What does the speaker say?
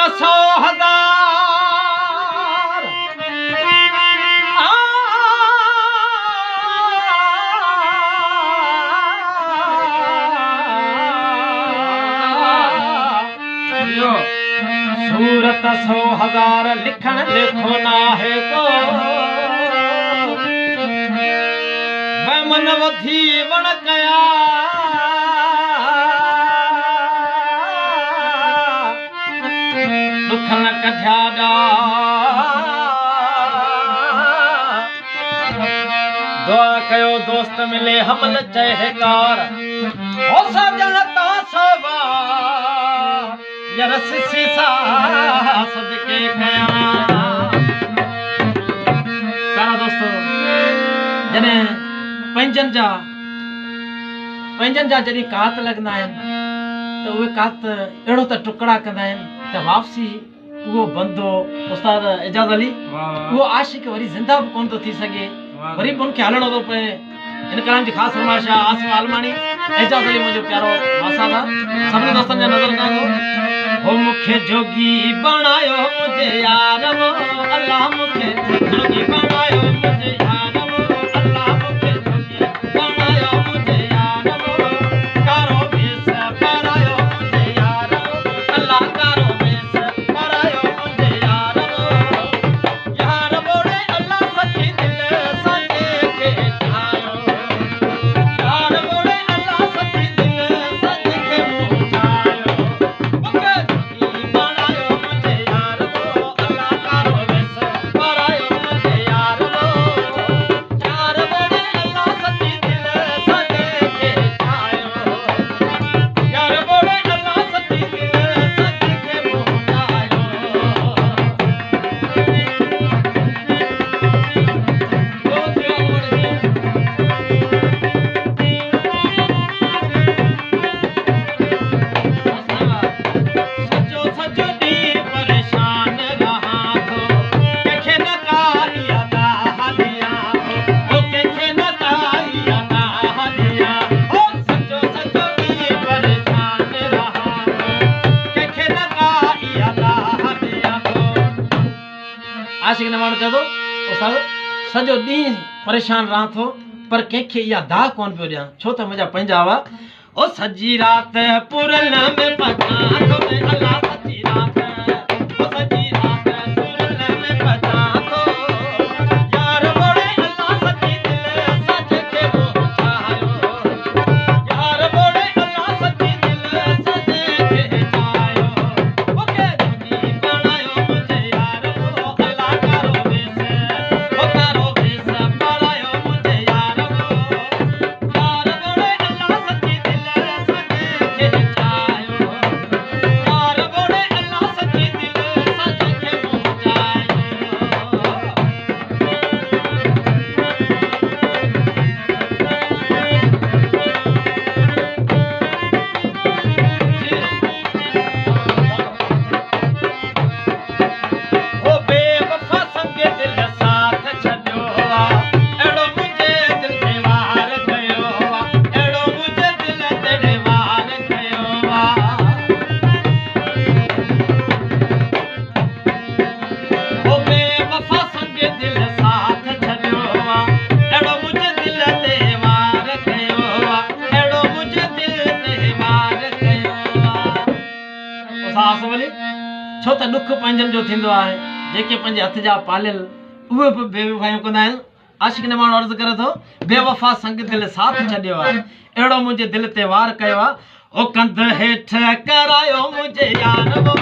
100 हज़ार सूरत 100 हज़ार लिखण लिखो ना है को वह मन वधी वण कया दुखन कढिया दुआ कयो दोस्त मिले हमल चहकार ओ सजन ता सवार यार सिसी सा सदके कया प्यारा दोस्तों जने पंजन जा जड़ी कात लगना है तो वे कात एड़ो त टुकड़ा कंदा है त वापसी वो बंदो उस्ताद एजाज अली वो आशिक वरी जिंदा भी कोन तो थी सके वरी उन के हलणो तो पे इन कलाम जी खास फरमाइश आसम आलमानी एजाज अली मुझे प्यारो मासादा सबने दोस्तन जा नजर कांदो हो मुखे जोगी बनायो मुझे यार वो अल्लाह मुखे जोगी बनायो मुझे यार वो अल्लाह मुखे जोगी बनायो मुझे यार वो कारो बेस बनायो मुझे यार वो अल्लाह कारो बेस बनायो मुझे यार बोले अल्लाह सच्ची दिल सच्चे के ठायो यार बोले अल्लाह सच्ची दिल सच्चे के मुझायो मुखे जोगी बनायो मुझे यार वो अल्लाह कारो बेस बनायो मुझे यार बोले अल्लाह सच्ची दिल सच्चे के ठायो यार बोले अल्लाह सच्ची दिल सच्चे के मुझायो सजो सजो दी परेशान रहा थो केखे न कालिया दा हलिया ओ केखे न कालिया दा हलिया ओ सजो सजो दी परेशान रहा थो केखे न कालिया दा हलिया आशिक ने मानो चदो उस्ताद सजो दी परेशान रहा थो पर केखे या दा कोन पियो ॾियां छो त मुंहिंजा पंहिंजा हुआ ओ सजी रात पुरन में पता तो मैं अल्लाह सजी रात ओ सजी रात पुरन में पता तो यार बोले अल्लाह सजी दिल सच के मुझायो यार बोले अल्लाह सजी दिल सच के जायो ओके जोगी बनायो मुझे यार वो अल्लाह कारो बेस बनायो मुझे यार वो यार बोले अल्लाह सच्ची दिल सच्चे के जायो यार बोले अल्लाह सच्ची दिल सच्चे के मुझायो ओ बेवफा संगे दिल साथ छॾियो एड़ो मुझे दिल ते वार कयो एड़ो मुझे दिल ते वार कयो ओ बेवफा संगे दिल साथ छॾियो एड़ो मुझे दिल ते वार कयो एड़ो मुझे दिल ते वार कयो ओ साहस वली छो त दुख पंहिंजनि जो थींदो आहे जेके पंहिंजे हथ जा पालियल उहे बि बेवफ़ाइयूं कंदा आहिनि आशिक ने माण्हू अर्ज़ु करे थो बेवफ़ा संग दिल साथ छॾियो आहे अहिड़ो मुंहिंजे दिल ते वार कयो आहे ओ कंध हेठि करायो मुंहिंजे यार वो